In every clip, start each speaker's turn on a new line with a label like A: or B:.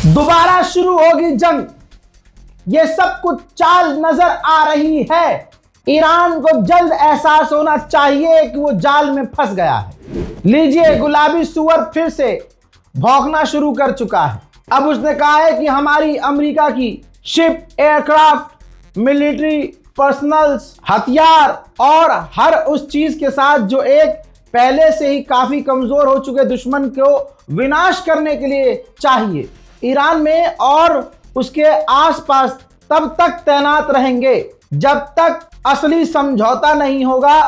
A: दोबारा शुरू होगी जंग, ये सब कुछ चाल नजर आ रही है। ईरान को जल्द एहसास होना चाहिए कि वो जाल में फंस गया है। लीजिए, गुलाबी सुअर फिर से भौंकना शुरू कर चुका है। अब उसने कहा है कि हमारी अमेरिका की शिप, एयरक्राफ्ट, मिलिट्री पर्सनल्स, हथियार और हर उस चीज के साथ जो एक पहले से ही काफी कमजोर हो चुके दुश्मन को विनाश करने के लिए चाहिए, ईरान में और उसके आसपास तब तक तैनात रहेंगे जब तक असली समझौता नहीं होगा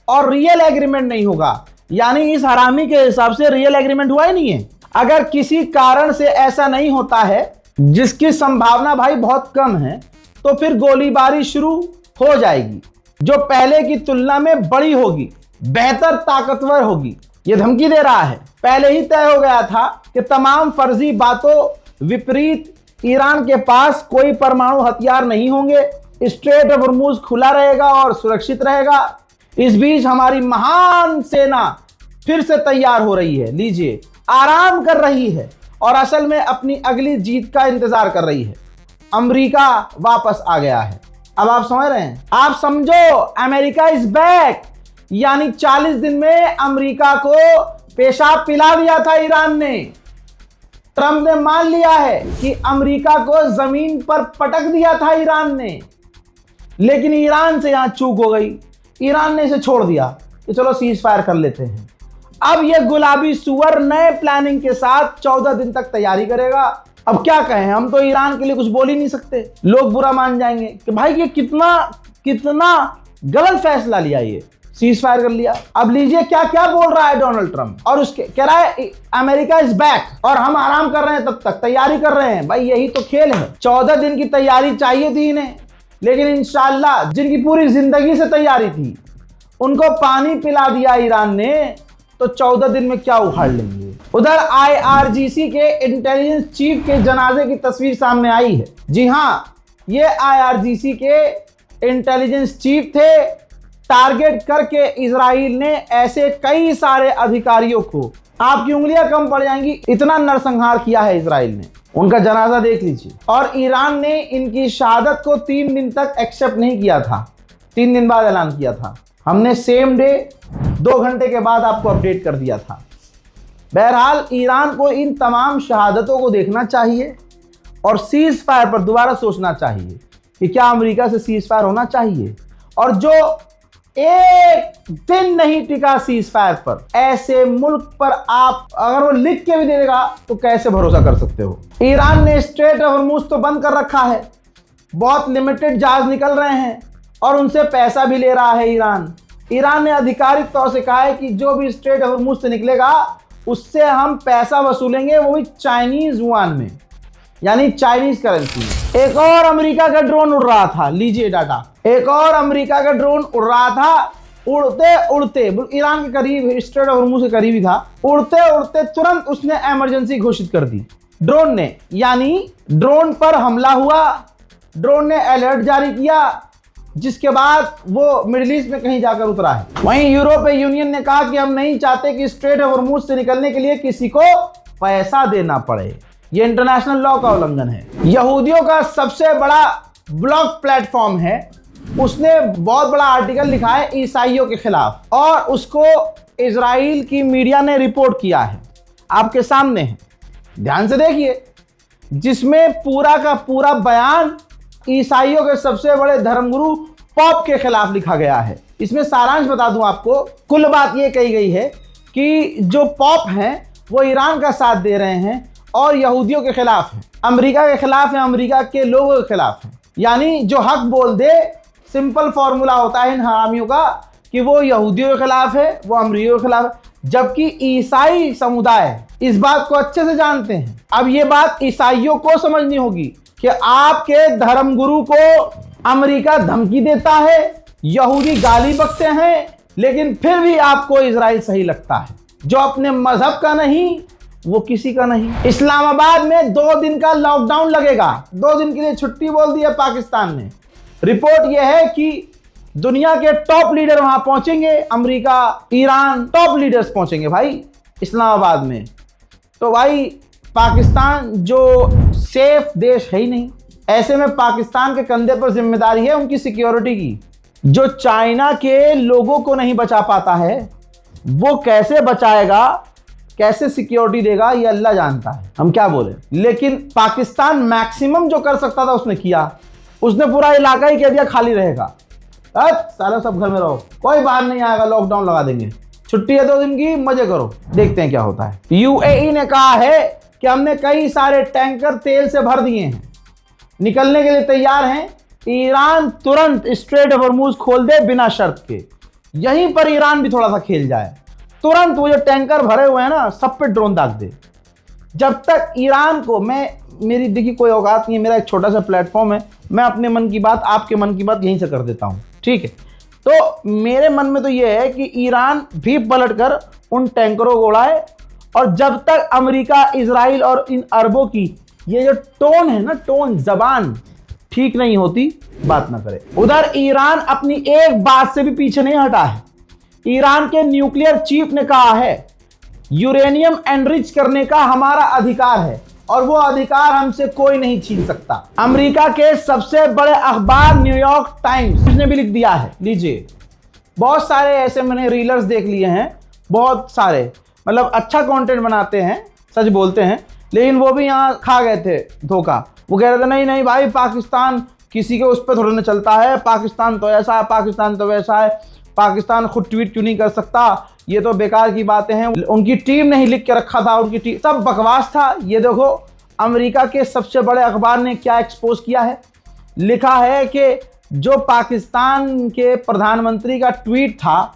A: और रियल एग्रीमेंट नहीं होगा। यानी इस हरामी के हिसाब से रियल एग्रीमेंट हुआ ही नहीं है। अगर किसी कारण से ऐसा नहीं होता है, जिसकी संभावना भाई बहुत कम है, तो फिर गोलीबारी शुरू हो जाएगी जो पहले की तुलना में बड़ी होगी, बेहतर, ताकतवर होगी। यह धमकी दे रहा है। पहले ही तय हो गया था कि तमाम फर्जी बातों विपरीत ईरान के पास कोई परमाणु हथियार नहीं होंगे, स्ट्रेट ऑफ हॉर्मुज खुला रहेगा और सुरक्षित रहेगा। इस बीच हमारी महान सेना फिर से तैयार हो रही है। लीजिए, आराम कर रही है और असल में अपनी अगली जीत का इंतजार कर रही है। अमेरिका वापस आ गया है। अब आप समझ रहे हैं? आप समझो, अमेरिका इज बैक। यानी 40 दिन में अमेरिका को पेशाब पिला दिया था ईरान ने। ट्रंप ने मान लिया है कि अमेरिका को जमीन पर पटक दिया था ईरान ने, लेकिन ईरान से यहां चूक हो गई। ईरान ने इसे छोड़ दिया कि चलो सीज फायर कर लेते हैं। अब यह गुलाबी सुअर नए प्लानिंग के साथ 14 दिन तक तैयारी करेगा। अब क्या कहें, हम तो ईरान के लिए कुछ बोल ही नहीं सकते। लोग बुरा मान जाएंगे कि भाई ये कितना गलत फैसला लिया, ये सीज फायर कर लिया। अब लीजिए क्या क्या बोल रहा है डोनाल्ड ट्रंप, और उसके कह रहा है अमेरिका इज बैक और हम आराम कर रहे हैं, तब तक तैयारी कर रहे हैं। भाई यही तो खेल है। 14 दिन की तैयारी चाहिए थी इन्हें, लेकिन इंशाल्लाह जिनकी पूरी जिंदगी से तैयारी थी उनको पानी पिला दिया ईरान ने, तो 14 दिन में क्या उखाड़ लेंगे। उधर IRGC के इंटेलिजेंस चीफ के जनाजे की तस्वीर सामने आई है। जी हां, ये IRGC के इंटेलिजेंस चीफ थे। टारगेट करके इजराइल ने ऐसे कई सारे अधिकारियों को, आपकी उंगलियां कम पड़ जाएंगी, इतना नरसंहार किया है इजराइल ने। उनका जनाजा देख लीजिए। और ईरान ने इनकी शहादत को 3 दिन तक एक्सेप्ट नहीं किया था, 3 दिन बाद ऐलान किया था। हमने सेम डे 2 घंटे के बाद आपको अपडेट कर दिया था। बहरहाल ईरान को इन तमाम शहादतों को देखना चाहिए और सीज फायर पर दोबारा सोचना चाहिए कि क्या अमेरिका से सीज फायर होना चाहिए। और जो एक दिन नहीं टिका सीज फायर पर, ऐसे मुल्क पर आप अगर वो लिख के भी दे देगा तो कैसे भरोसा कर सकते हो। ईरान ने स्ट्रेट ऑफ हॉर्मुज तो बंद कर रखा है, बहुत लिमिटेड जहाज निकल रहे हैं और उनसे पैसा भी ले रहा है ईरान ने आधिकारिक तौर से कहा है कि जो भी स्ट्रेट ऑफ हॉर्मुज से निकलेगा उससे हम पैसा वसूलेंगे, वो भी चाइनीज युआन में, यानी चाइनीज करेंसी में। एक और अमेरिका का ड्रोन उड़ रहा था। लीजिए डाटा, एक और अमेरिका का ड्रोन उड़ रहा था। उड़ते उड़ते ईरान के करीब, स्ट्रेट ऑफ हॉर्मुज के करीब ही था। उड़ते उड़ते तुरंत उसने इमरजेंसी घोषित कर दी ड्रोन ने, यानी ड्रोन पर हमला हुआ। ड्रोन ने अलर्ट जारी किया, जिसके बाद वो मिडिल ईस्ट में कहीं जाकर उतरा है। वहीं यूरोपीय यूनियन ने कहा कि हम नहीं चाहते कि स्ट्रेट ऑफ हॉर्मुज से निकलने के लिए किसी को पैसा देना पड़े। ये इंटरनेशनल लॉ का उल्लंघन है। यहूदियों का सबसे बड़ा ब्लॉग प्लेटफॉर्म है, उसने बहुत बड़ा आर्टिकल लिखा है ईसाइयों के खिलाफ और उसको इजराइल की मीडिया ने रिपोर्ट किया है। आपके सामने है, ध्यान से देखिए, जिसमें पूरा का पूरा बयान ईसाइयों के सबसे बड़े धर्मगुरु पॉप के खिलाफ लिखा गया है। इसमें सारांश बता दूं आपको, कुल बात यह कही गई है कि जो पॉप हैं वो ईरान का साथ दे रहे हैं और यहूदियों के खिलाफ हैं, अमेरिका के खिलाफ है, अमेरिका के लोगों के खिलाफ है। यानी जो हक बोल दे, सिंपल फॉर्मूला होता है इन हरामियों का कि वो यहूदियों के खिलाफ है, वो अमेरिका के खिलाफ है, जबकि ईसाई समुदाय इस बात को अच्छे से जानते हैं। अब ये बात ईसाइयों को समझनी होगी कि आपके धर्मगुरु को अमेरिका धमकी देता है, यहूदी गाली बकते हैं, लेकिन फिर भी आपको इजराइल सही लगता है। जो अपने मजहब का नहीं, वो किसी का नहीं। इस्लामाबाद में 2 दिन का लॉकडाउन लगेगा, 2 दिन के लिए छुट्टी बोल दी है पाकिस्तान ने। रिपोर्ट यह है कि दुनिया के टॉप लीडर वहां पहुंचेंगे, अमेरिका, ईरान, टॉप लीडर्स पहुंचेंगे भाई इस्लामाबाद में। तो भाई पाकिस्तान जो सेफ देश है ही नहीं। ऐसे में पाकिस्तान के कंधे पर जिम्मेदारी है उनकी सिक्योरिटी की। जो चाइना के लोगों को नहीं बचा पाता है वो कैसे बचाएगा, कैसे सिक्योरिटी देगा, ये अल्लाह जानता है, हम क्या बोले। लेकिन पाकिस्तान मैक्सिमम जो कर सकता था उसने किया। उसने पूरा इलाका ही कह दिया खाली रहेगा, सारा सब घर में रहो, कोई बाहर नहीं आएगा, लॉकडाउन लगा देंगे, छुट्टी है 2 दिन की, मजे करो। देखते हैं क्या होता है। यूएई ने कहा है कि हमने कई सारे टैंकर तेल से भर दिए हैं, निकलने के लिए तैयार हैं। ईरान तुरंत स्ट्रेट ऑफ हॉर्मुज खोल दे बिना शर्त के। यहीं पर ईरान भी थोड़ा सा खेल जाए, तुरंत वो जो टैंकर भरे हुए हैं ना सब पे ड्रोन दाग दे। जब तक ईरान को, मेरी देखिए कोई औकात नहीं है, मेरा एक छोटा सा प्लेटफॉर्म है, मैं अपने मन की बात, आपके मन की बात यहीं से कर देता हूं, ठीक है। तो मेरे मन में तो ये है कि ईरान भी पलटकर उन टैंकरों को उड़ाए, और जब तक अमेरिका, इजराइल और इन अरबों की ये जो टोन है ना, टोन, जबान ठीक नहीं होती, बात ना करे। उधर ईरान अपनी एक बात से भी पीछे नहीं हटा है। ईरान के न्यूक्लियर चीफ ने कहा है यूरेनियम एनरिच करने का हमारा अधिकार है और वो अधिकार हमसे कोई नहीं छीन सकता। अमेरिका के सबसे बड़े अखबार न्यूयॉर्क टाइम्स ने भी लिख दिया है, लीजिए। बहुत सारे ऐसे मैंने रीलर्स देख लिए हैं, बहुत सारे, मतलब अच्छा कंटेंट बनाते हैं, सच बोलते हैं, लेकिन वो भी यहाँ खा गए थे धोखा। वो कह रहे थे नहीं नहीं भाई, पाकिस्तान किसी के उस पर थोड़ा ना चलता है, पाकिस्तान तो ऐसा है, पाकिस्तान तो वैसा है, पाकिस्तान खुद ट्वीट क्यों नहीं कर सकता, ये तो बेकार की बातें हैं। उनकी टीम ने ही लिख के रखा था, उनकी टीम, सब बकवास था। ये देखो अमेरिका के सबसे बड़े अखबार ने क्या एक्सपोज किया है, लिखा है कि जो पाकिस्तान के प्रधानमंत्री का ट्वीट था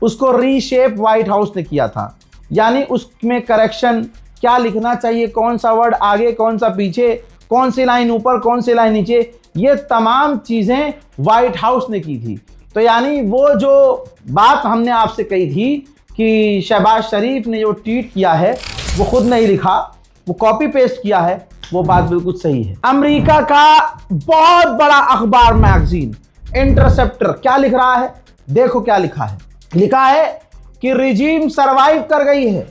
A: उसको रीशेप व्हाइट हाउस ने किया था, यानी उसमें करेक्शन, क्या लिखना चाहिए, कौन सा वर्ड आगे, कौन सा पीछे, कौन सी लाइन ऊपर, कौन सी लाइन नीचे, ये तमाम चीजें व्हाइट हाउस ने की थी। तो यानी वो जो बात हमने आपसे कही थी कि शहबाज शरीफ ने जो ट्वीट किया है वो खुद नहीं लिखा, वो कॉपी पेस्ट किया है, वो बात बिल्कुल सही है। अमेरिका का बहुत बड़ा अखबार मैगजीन इंटरसेप्टर क्या लिख रहा है, देखो क्या लिखा है। लिखा है कि रिजीम सरवाइव कर गई है,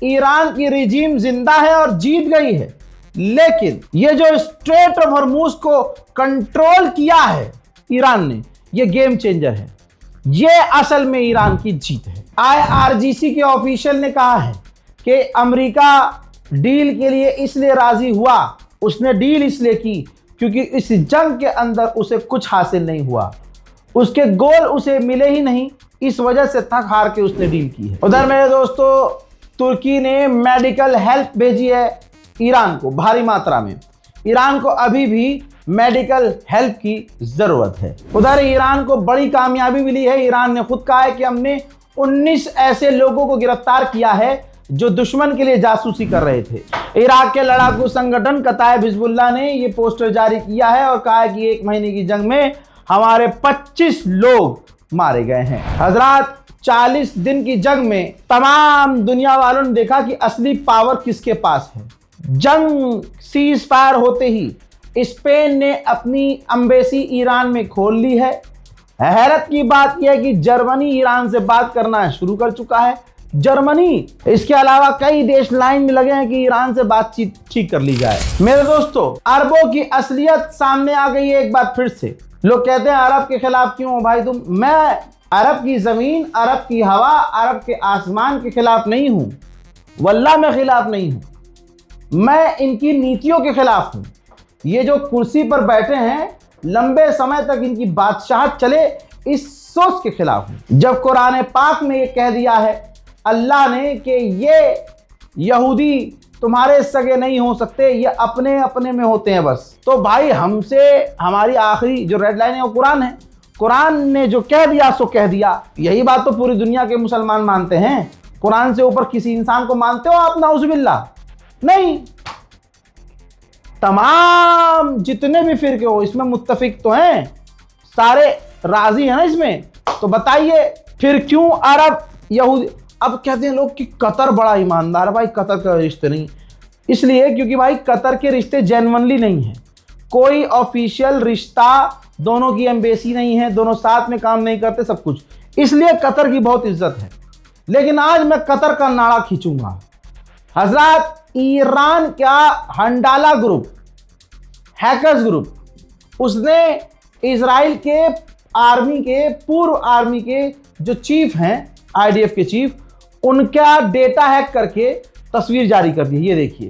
A: ईरान की रिजीम जिंदा है और जीत गई है, लेकिन ये जो स्ट्रेट ऑफ हॉर्मुज को कंट्रोल किया है ईरान ने, ये गेम चेंजर है, ये असल में ईरान की जीत है। IRGC के ऑफिशियल ने कहा है कि अमेरिका डील के लिए इसलिए राजी हुआ, उसने डील इसलिए की क्योंकि इस जंग के अंदर उसे कुछ हासिल नहीं हुआ, उसके गोल उसे मिले ही नहीं, इस वजह से थक हार के उसने डील की है। उधर मेरे दोस्तों, तुर्की ने मेडिकल हेल्प भेजी है ईरान को भारी मात्रा में। ईरान को अभी भी मेडिकल हेल्प की जरूरत है। उधर ईरान को बड़ी कामयाबी मिली है। ईरान ने खुद कहा है कि हमने 19 ऐसे लोगों को गिरफ्तार किया है जो दुश्मन के लिए जासूसी कर रहे थे। इराक के लड़ाकू संगठन कताइब हिजबुल्लाह ने ये पोस्टर जारी किया है और कहा है कि 1 महीने की जंग में हमारे 25 लोग मारे गए हैं। हजरात, 40 दिन की जंग में तमाम दुनिया वालों ने देखा कि असली पावर किसके पास है। जंग सीज फायर होते ही स्पेन ने अपनी एम्बेसी ईरान में खोल ली है। हैरत की बात यह है कि जर्मनी ईरान से बात करना शुरू कर चुका है। जर्मनी, इसके अलावा कई देश लाइन में लगे हैं कि ईरान से बातचीत ठीक कर ली जाए। मेरे दोस्तों, अरबों की असलियत सामने आ गई है एक बार फिर से। लोग कहते हैं अरब के खिलाफ क्यों हो भाई तुम? मैं अरब की जमीन, अरब की हवा, अरब के आसमान के खिलाफ नहीं हूं, वल्लाह मैं खिलाफ नहीं हूं, मैं इनकी नीतियों के खिलाफ हूं। ये जो कुर्सी पर बैठे हैं, लंबे समय तक इनकी बादशाहत चले, इस सोच के खिलाफ हूं। जब कुरान पाक में ये कह दिया है अल्लाह ने कि ये यहूदी तुम्हारे सगे नहीं हो सकते, ये अपने अपने में होते हैं बस, तो भाई हमसे हमारी आखिरी जो रेड लाइन है वो कुरान है। कुरान ने जो कह दिया सो कह दिया। यही बात तो पूरी दुनिया के मुसलमान मानते हैं। कुरान से ऊपर किसी इंसान को मानते हो आप? नाउजुबिल्लाह, नहीं। तमाम जितने भी फिरके हो इसमें मुत्तफिक तो हैं, सारे राजी हैं ना इसमें। तो बताइए फिर क्यों अरब यहूदी? अब कहते हैं लोग कि कतर बड़ा ईमानदार है। भाई कतर का रिश्ते नहीं, इसलिए क्योंकि भाई कतर के रिश्ते जेन्युइनली नहीं है, कोई ऑफिशियल रिश्ता, दोनों की एम्बेसी नहीं है, दोनों साथ में काम नहीं करते, सब कुछ, इसलिए कतर की बहुत इज्जत है। लेकिन आज मैं कतर का नारा खींचूंगा। हजरत, ईरान का हंडाला ग्रुप हैकर्स ग्रुप, उसने इजराइल के आर्मी के पूर्व आर्मी के जो चीफ हैं, आईडीएफ के चीफ, उनका डेटा हैक करके तस्वीर जारी कर दी। ये देखिए,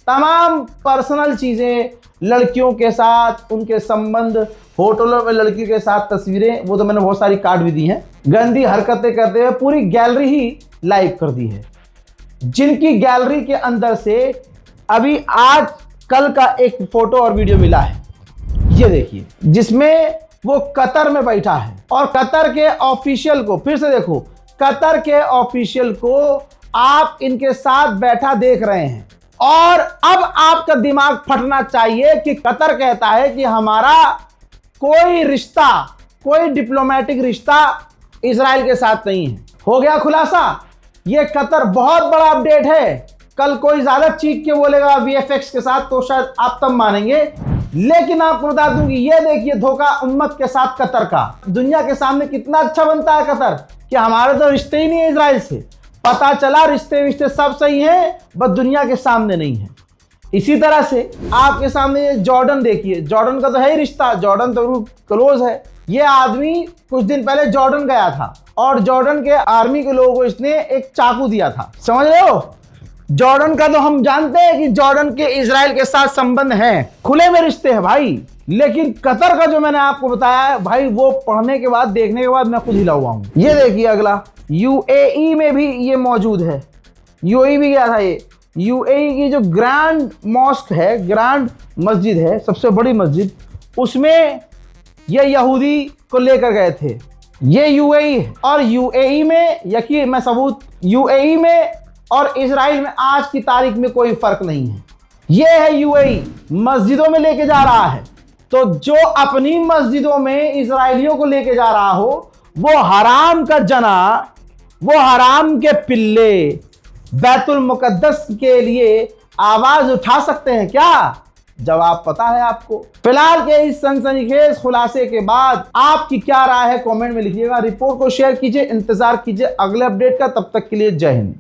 A: तमाम पर्सनल चीजें, लड़कियों के साथ उनके संबंध, होटलों में लड़कियों के साथ तस्वीरें, वो तो मैंने बहुत सारी काट भी दी हैं, गंदी हरकतें करते हुए पूरी गैलरी ही लाइव कर दी है। जिनकी गैलरी के अंदर से अभी आज कल का एक फोटो और वीडियो मिला है, ये देखिए, जिसमें वो कतर में बैठा है और कतर के ऑफिशियल को, फिर से देखो, कतर के ऑफिशियल को आप इनके साथ बैठा देख रहे हैं। और अब आपका दिमाग फटना चाहिए कि कतर कहता है कि हमारा कोई रिश्ता, कोई डिप्लोमेटिक रिश्ता इजराइल के साथ नहीं है। हो गया खुलासा। ये कतर बहुत बड़ा अपडेट है। कल कोई ज्यादा चीख के बोलेगा वीएफएक्स के साथ तो शायद आप तब मानेंगे, लेकिन आपको बता दूं कि ये देखिए धोखा उम्मत के साथ कतर का। दुनिया के सामने कितना अच्छा बनता है कतर कि हमारे तो रिश्ते ही नहीं है इजराइल से। पता चला रिश्ते सब सही हैं, बस दुनिया के सामने नहीं है। इसी तरह से आपके सामने ये जॉर्डन देखिए, जॉर्डन का तो है ही रिश्ता, जॉर्डन तो क्लोज है। ये आदमी कुछ दिन पहले जॉर्डन गया था और जॉर्डन के आर्मी के लोगों को इसने एक चाकू दिया था, समझ रहे हो। जॉर्डन का तो हम जानते हैं कि जॉर्डन के इजराइल के साथ संबंध हैं, खुले में रिश्ते हैं भाई। लेकिन कतर का जो मैंने आपको बताया है भाई, वो पढ़ने के बाद, देखने के बाद मैं खुद हिला हुआ हूं। ये देखिए अगला, यूएई में भी ये मौजूद है। यूएई भी गया था ये। यूएई की जो ग्रैंड मॉस्क है, ग्रैंड मस्जिद है, सबसे बड़ी मस्जिद, उसमें ये यहूदी को लेकर गए थे। ये यूएई है। और यूएई में, यकीन मैं सबूत, यूएई में और इजराइल में आज की तारीख में कोई फर्क नहीं है। ये है यूएई, मस्जिदों में लेके जा रहा है। तो जो अपनी मस्जिदों में इजराइलियों को लेके जा रहा हो, वो हराम का जना, वो हराम के पिल्ले बैतुल मुकद्दस के लिए आवाज उठा सकते हैं क्या? जवाब पता है आपको। फिलहाल के इस सनसनीखेज खुलासे के बाद आपकी क्या राय है, कमेंट में लिखिएगा। रिपोर्ट को शेयर कीजिए, इंतजार कीजिए अगले अपडेट का। तब तक के लिए जय हिंद।